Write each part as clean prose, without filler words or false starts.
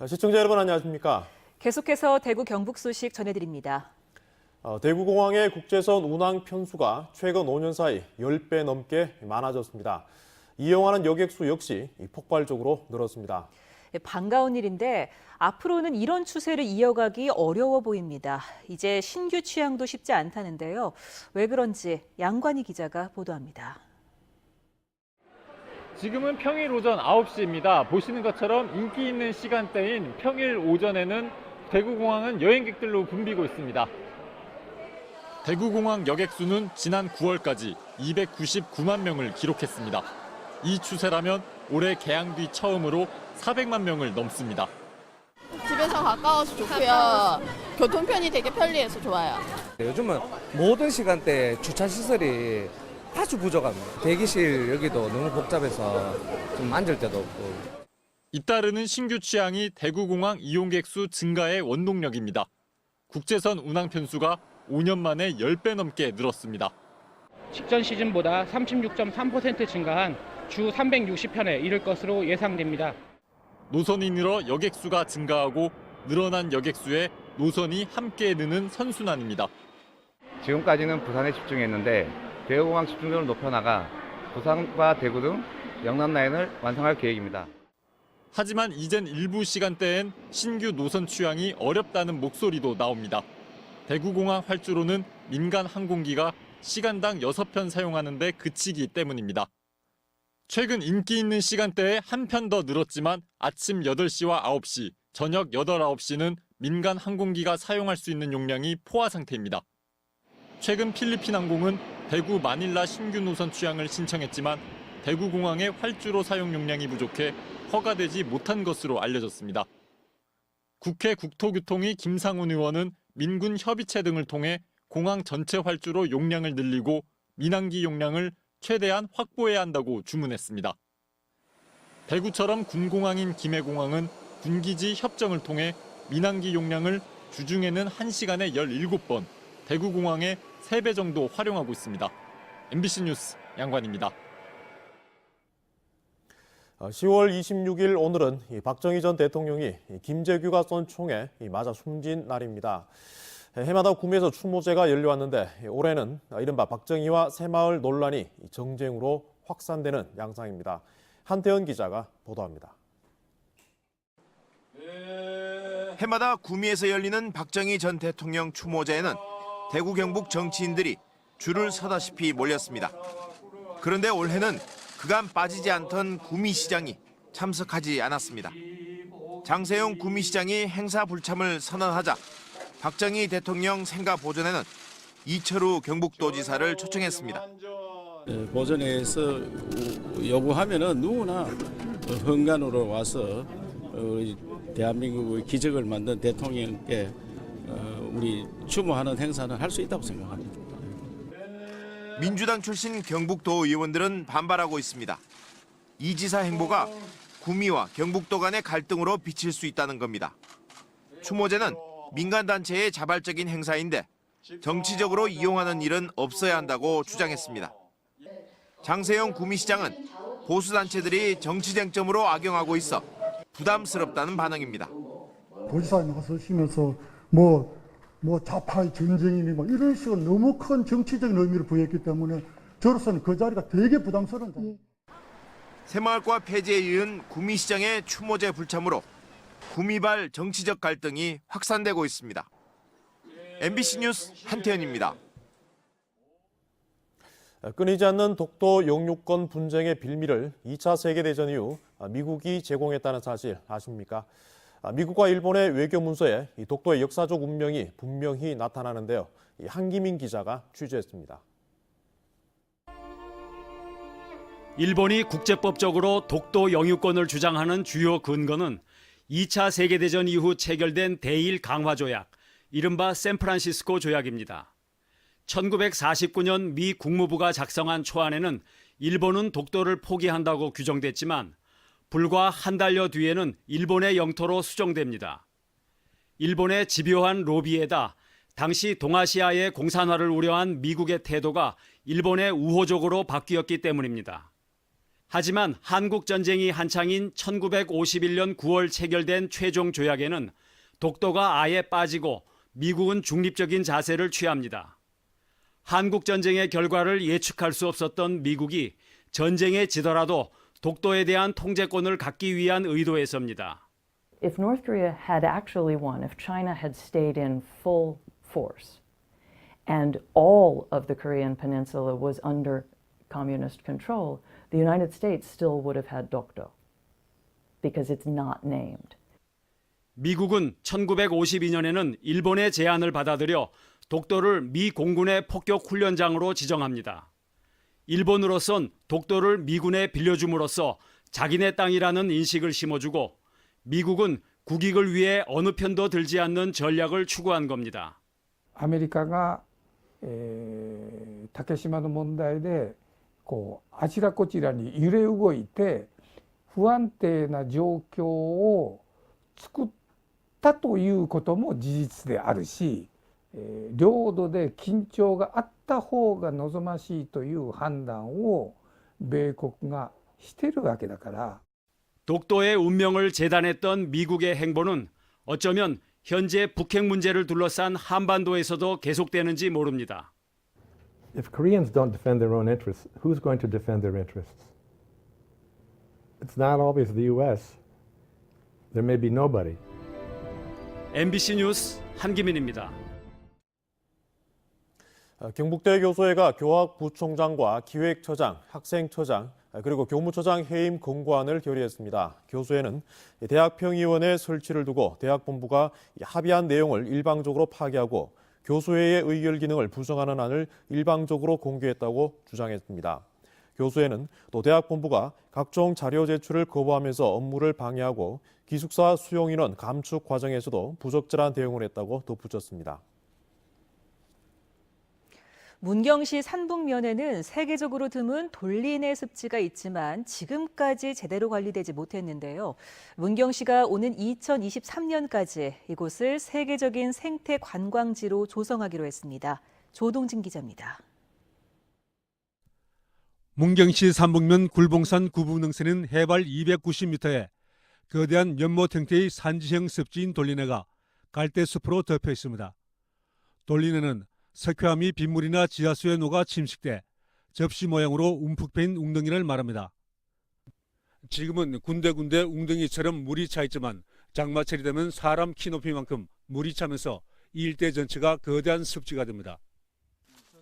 시청자 여러분 안녕하십니까? 계속해서 대구 경북 소식 전해드립니다. 대구공항의 국제선 운항 편수가 최근 5년 사이 10배 넘게 많아졌습니다. 이용하는 여객수 역시 폭발적으로 늘었습니다. 반가운 일인데 앞으로는 이런 추세를 이어가기 어려워 보입니다. 이제 신규 취항도 쉽지 않다는데요. 왜 그런지 양관희 기자가 보도합니다. 지금은 평일 오전 9시입니다. 보시는 것처럼 인기 있는 시간대인 평일 오전에는 대구공항은 여행객들로 붐비고 있습니다. 대구공항 여객수는 지난 9월까지 299만 명을 기록했습니다. 이 추세라면 올해 개항 뒤 처음으로 400만 명을 넘습니다. 집에서 가까워서 좋고요. 교통편이 되게 편리해서 좋아요. 요즘은 모든 시간대에 주차시설이 아주 부족합니다. 대기실 여기도 너무 복잡해서 좀 앉을 데도 없고. 잇따르는 신규 취항이 대구공항 이용객 수 증가의 원동력입니다. 국제선 운항 편수가 5년 만에 10배 넘게 늘었습니다. 직전 시즌보다 36.3% 증가한 주 360편에 이를 것으로 예상됩니다. 노선이 늘어 여객수가 증가하고 늘어난 여객수에 노선이 함께 느는 선순환입니다. 지금까지는 부산에 집중했는데 대구공항 집중도를 높여나가 부산과 대구 등 영남 라인을 완성할 계획입니다. 하지만 이젠 일부 시간대엔 신규 노선 취항이 어렵다는 목소리도 나옵니다. 대구공항 활주로는 민간 항공기가 시간당 6편 사용하는 데 그치기 때문입니다. 최근 인기 있는 시간대에 한 편 더 늘었지만 아침 8시와 9시, 저녁 8, 9시는 민간 항공기가 사용할 수 있는 용량이 포화 상태입니다. 최근 필리핀 항공은 대구 마닐라 신규 노선 취항을 신청했지만 대구공항의 활주로 사용 용량이 부족해 허가되지 못한 것으로 알려졌습니다. 국회 국토교통위 김상훈 의원은 민군 협의체 등을 통해 공항 전체 활주로 용량을 늘리고 민항기 용량을 최대한 확보해야 한다고 주문했습니다. 대구처럼 군공항인 김해공항은 군기지 협정을 통해 민항기 용량을 주중에는 1시간에 17번, 대구공항의 3배 정도 활용하고 있습니다. MBC 뉴스 양관입니다. 10월 26일 오늘은 박정희 전 대통령이 김재규가 쏜 총에 맞아 숨진 날입니다. 해마다 구미에서 추모제가 열려왔는데 올해는 이른바 박정희와 새마을 논란이 정쟁으로 확산되는 양상입니다. 한태현 기자가 보도합니다. 해마다 구미에서 열리는 박정희 전 대통령 추모제에는 대구 경북 정치인들이 줄을 서다시피 몰렸습니다. 그런데 올해는 그간 빠지지 않던 구미시장이 참석하지 않았습니다. 장세용 구미시장이 행사 불참을 선언하자 박정희 대통령 생가 보존회는 이철우 경북도지사를 초청했습니다. 보존회에서 요구하면은 누구나 헌간으로 와서 우리 대한민국의 기적을 만든 대통령께 우리 추모하는 행사는 할 수 있다고 생각합니다. 민주당 출신 경북도 의원들은 반발하고 있습니다. 이 지사 행보가 구미와 경북도 간의 갈등으로 비칠 수 있다는 겁니다. 추모제는 민간단체의 자발적인 행사인데 정치적으로 이용하는 일은 없어야 한다고 주장했습니다. 장세영 구미시장은 보수단체들이 정치쟁점으로 악용하고 있어 부담스럽다는 반응입니다. 도지사님 하시면서 뭐 좌파의 전쟁이니 뭐 이런 식으로 너무 큰 정치적인 의미를 부여했기 때문에 저로서는 그 자리가 되게 부담스러운 자리입니다. 새마을과 폐지에 이은 구미시장의 추모제 불참으로 구미발 정치적 갈등이 확산되고 있습니다. MBC 뉴스 한태현입니다. 끊이지 않는 독도 영유권 분쟁의 빌미를 2차 세계대전 이후 미국이 제공했다는 사실 아십니까? 미국과 일본의 외교 문서에 독도의 역사적 운명이 분명히 나타나는데요. 한기민 기자가 취재했습니다. 일본이 국제법적으로 독도 영유권을 주장하는 주요 근거는 2차 세계대전 이후 체결된 대일 강화 조약, 이른바 샌프란시스코 조약입니다. 1949년 미 국무부가 작성한 초안에는 일본은 독도를 포기한다고 규정됐지만 불과 한 달여 뒤에는 일본의 영토로 수정됩니다. 일본의 집요한 로비에다 당시 동아시아의 공산화를 우려한 미국의 태도가 일본의 우호적으로 바뀌었기 때문입니다. 하지만 한국 전쟁이 한창인 1951년 9월 체결된 최종 조약에는 독도가 아예 빠지고 미국은 중립적인 자세를 취합니다. 한국 전쟁의 결과를 예측할 수 없었던 미국이 전쟁에 지더라도 독도에 대한 통제권을 갖기 위한 의도에서입니다. If North Korea had actually won, if China had stayed in full force, and all of the Korean peninsula was under communist control, the United States still would have had Dokdo, because it's not named. 미국은 1952년에는 일본의 제안을 받아들여 독도를 미 공군의 폭격 훈련장으로 지정합니다. 일본으로선 독도를 미군에 빌려줌으로써 자기네 땅이라는 인식을 심어주고 미국은 국익을 위해 어느 편도 들지 않는 전략을 추구한 겁니다. アメリカが、竹島の問題であちらこちらに揺れ動いて不安定な状況を作ったということも事実であるし、領土で緊張があった方が望ましいという判断を米国がしているわけだから。 독도의 운명을 재단했던 미국의 행보는 어쩌면 현재 북핵 문제를 둘러싼 한반도에서도 계속되는지 모릅니다. If Koreans don't defend their own interests, who's going to defend their interests? It's not always the U.S. There may be nobody. MBC 뉴스 한기민입니다. 경북대 교수회가 교학부총장과 기획처장, 학생처장, 그리고 교무처장 해임 권고안을 결의했습니다. 교수회는 대학평의원회 설치를 두고 대학본부가 합의한 내용을 일방적으로 파기하고 교수회의 의결 기능을 부정하는 안을 일방적으로 공개했다고 주장했습니다. 교수회는 또 대학본부가 각종 자료 제출을 거부하면서 업무를 방해하고 기숙사 수용인원 감축 과정에서도 부적절한 대응을 했다고 덧붙였습니다. 문경시 산북면에는 세계적으로 드문 돌린의 습지가 있지만 지금까지 제대로 관리되지 못했는데요. 문경시가 오는 2023년까지 이곳을 세계적인 생태 관광지로 조성하기로 했습니다. 조동진 기자입니다. 문경시 산북면 굴봉산 구부능선은 해발 290m에 거대한 연못 형태의 산지형 습지인 돌린해가 갈대숲으로 덮여 있습니다. 돌린해는 석회암이 빗물이나 지하수에 녹아 침식돼 접시 모양으로 움푹 패인 웅덩이를 말합니다. 지금은 군데군데 웅덩이처럼 물이 차 있지만 장마철이 되면 사람 키 높이만큼 물이 차면서 이 일대 전체가 거대한 습지가 됩니다.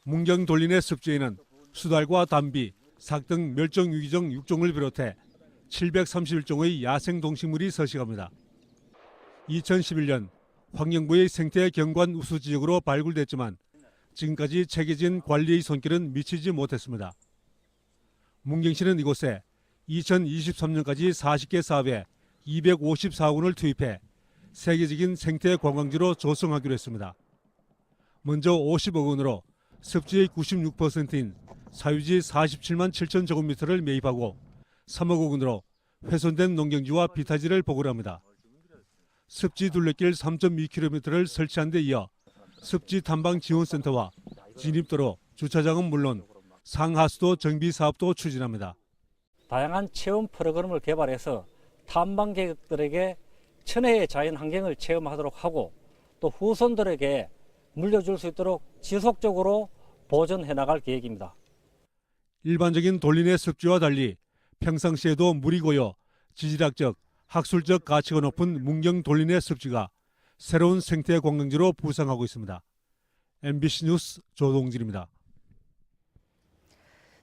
문경 돌린해 습지에는 수달과 담비, 삭 등 멸종위기종 육종을 비롯해 731종의 야생 동식물이 서식합니다. 2011년 환경부의 생태 경관 우수 지역으로 발굴됐지만 지금까지 체계진 관리의 손길은 미치지 못했습니다. 문경시는 이곳에 2023년까지 40개 사업에 254억 원을 투입해 세계적인 생태 관광지로 조성하기로 했습니다. 먼저 50억 원으로 습지의 96%인 사유지 47만 7천 제곱미터를 매입하고 3억 원으로 훼손된 농경지와 비타지를 보고합니다. 습지 둘레길 3.2km를 설치한 데 이어 습지 탐방 지원센터와 진입도로, 주차장은 물론 상하수도 정비 사업도 추진합니다. 다양한 체험 프로그램을 개발해서 탐방객들에게 천혜의 자연 환경을 체험하도록 하고 또 후손들에게 물려줄 수 있도록 지속적으로 보존해 나갈 계획입니다. 일반적인 돌린해 습지와 달리 평상시에도 물이 고여 지질학적, 학술적 가치가 높은 문경 돌린해 습지가 새로운 생태 관광지로 부상하고 있습니다. MBC 뉴스 조동진입니다.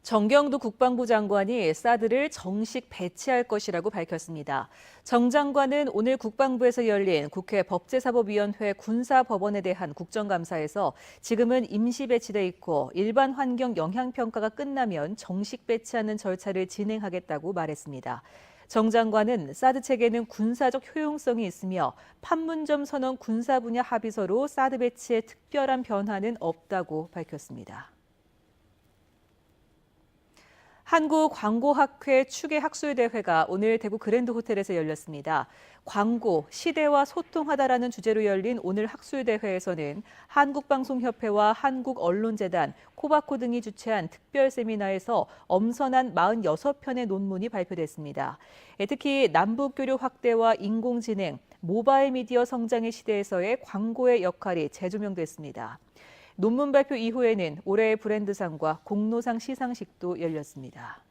정경도 국방부 장관이 사드를 정식 배치할 것이라고 밝혔습니다. 정 장관은 오늘 국방부에서 열린 국회 법제사법위원회 군사법원에 대한 국정감사에서 지금은 임시 배치돼 있고 일반 환경 영향평가가 끝나면 정식 배치하는 절차를 진행하겠다고 말했습니다. 정 장관은 사드 체계는 군사적 효용성이 있으며 판문점 선언 군사 분야 합의서로 사드 배치에 특별한 변화는 없다고 밝혔습니다. 한국광고학회 추계학술대회가 오늘 대구 그랜드 호텔에서 열렸습니다. 광고, 시대와 소통하다라는 주제로 열린 오늘 학술대회에서는 한국방송협회와 한국언론재단, 코바코 등이 주최한 특별 세미나에서 엄선한 46편의 논문이 발표됐습니다. 특히 남북교류 확대와 인공지능, 모바일 미디어 성장의 시대에서의 광고의 역할이 재조명됐습니다. 논문 발표 이후에는 올해의 브랜드상과 공로상 시상식도 열렸습니다.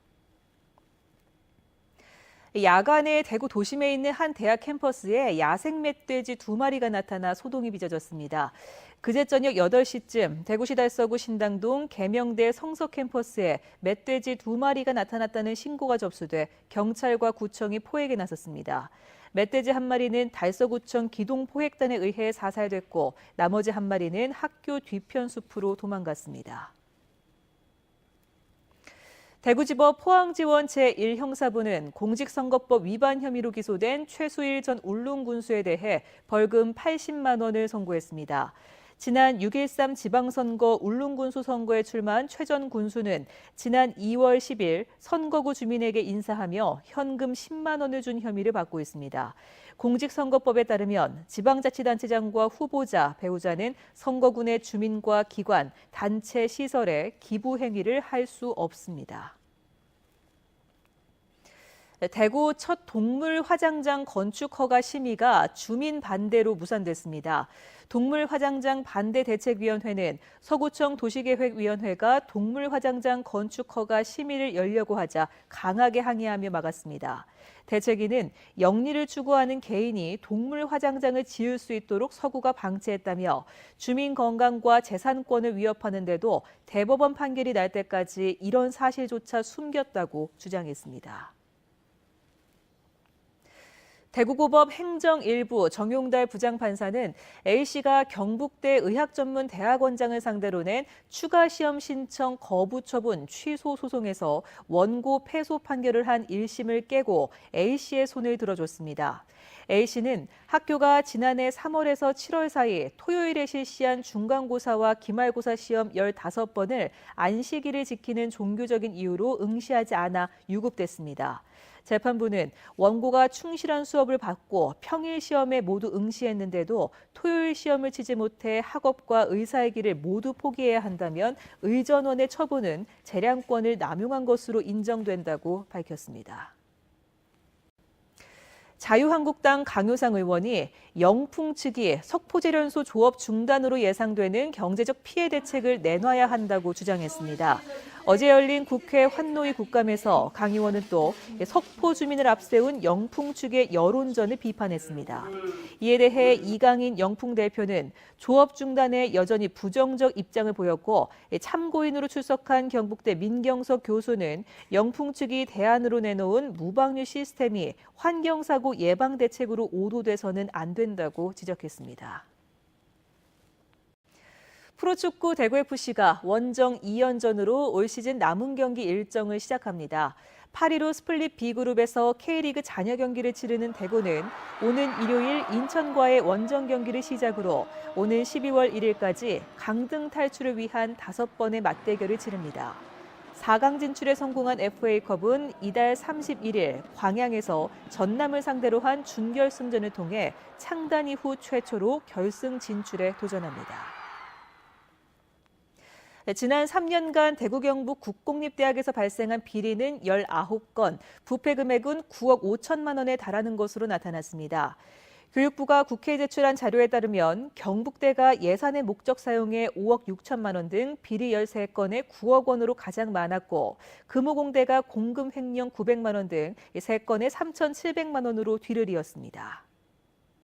야간에 대구 도심에 있는 한 대학 캠퍼스에 야생 멧돼지 2마리가 나타나 소동이 빚어졌습니다. 그제 저녁 8시쯤 대구시 달서구 신당동 계명대 성서 캠퍼스에 멧돼지 2마리가 나타났다는 신고가 접수돼 경찰과 구청이 포획에 나섰습니다. 멧돼지 한 마리는 달서구청 기동포획단에 의해 사살됐고 나머지 한 마리는 학교 뒤편 숲으로 도망갔습니다. 대구지법 포항지원 제1형사부는 공직선거법 위반 혐의로 기소된 최수일 전 울릉군수에 대해 벌금 80만 원을 선고했습니다. 지난 6.13 지방선거 울릉군수 선거에 출마한 최 전 군수는 지난 2월 10일 선거구 주민에게 인사하며 현금 10만 원을 준 혐의를 받고 있습니다. 공직선거법에 따르면 지방자치단체장과 후보자, 배우자는 선거군의 주민과 기관, 단체, 시설에 기부 행위를 할 수 없습니다. 대구 첫 동물 화장장 건축 허가 심의가 주민 반대로 무산됐습니다. 동물 화장장 반대 대책위원회는 서구청 도시계획위원회가 동물 화장장 건축 허가 심의를 열려고 하자 강하게 항의하며 막았습니다. 대책위는 영리를 추구하는 개인이 동물 화장장을 지을 수 있도록 서구가 방치했다며 주민 건강과 재산권을 위협하는데도 대법원 판결이 날 때까지 이런 사실조차 숨겼다고 주장했습니다. 대구고법 행정일부 정용달 부장판사는 A씨가 경북대 의학전문대학원장을 상대로 낸 추가 시험 신청 거부 처분 취소 소송에서 원고 패소 판결을 한 1심을 깨고 A씨의 손을 들어줬습니다. A씨는 학교가 지난해 3월에서 7월 사이 토요일에 실시한 중간고사와 기말고사 시험 15번을 안식일을 지키는 종교적인 이유로 응시하지 않아 유급됐습니다. 재판부는 원고가 충실한 수업을 받고 평일 시험에 모두 응시했는데도 토요일 시험을 치지 못해 학업과 의사의 길을 모두 포기해야 한다면 의전원의 처분은 재량권을 남용한 것으로 인정된다고 밝혔습니다. 자유한국당 강효상 의원이 영풍 측이 석포제련소 조업 중단으로 예상되는 경제적 피해 대책을 내놔야 한다고 주장했습니다. 어제 열린 국회 환노위 국감에서 강 의원은 또 석포 주민을 앞세운 영풍 측의 여론전을 비판했습니다. 이에 대해 이강인 영풍 대표는 조업 중단에 여전히 부정적 입장을 보였고 참고인으로 출석한 경북대 민경석 교수는 영풍 측이 대안으로 내놓은 무방류 시스템이 환경사고 예방 대책으로 오도돼서는 안 된다고 지적했습니다. 프로축구 대구FC가 원정 2연전으로 올 시즌 남은 경기 일정을 시작합니다. 8위로 스플릿 B그룹에서 K리그 잔여 경기를 치르는 대구는 오는 일요일 인천과의 원정 경기를 시작으로 오는 12월 1일까지 강등 탈출을 위한 5번의 맞대결을 치릅니다. 4강 진출에 성공한 FA컵은 이달 31일 광양에서 전남을 상대로 한 준결승전을 통해 창단 이후 최초로 결승 진출에 도전합니다. 지난 3년간 대구 경북 국공립대학에서 발생한 비리는 19건, 부패 금액은 9억 5천만 원에 달하는 것으로 나타났습니다. 교육부가 국회에 제출한 자료에 따르면 경북대가 예산의 목적 사용에 5억 6천만 원 등 비리 13건에 9억 원으로 가장 많았고 금호공대가 공금 횡령 900만 원 등 3건에 3,700만 원으로 뒤를 이었습니다.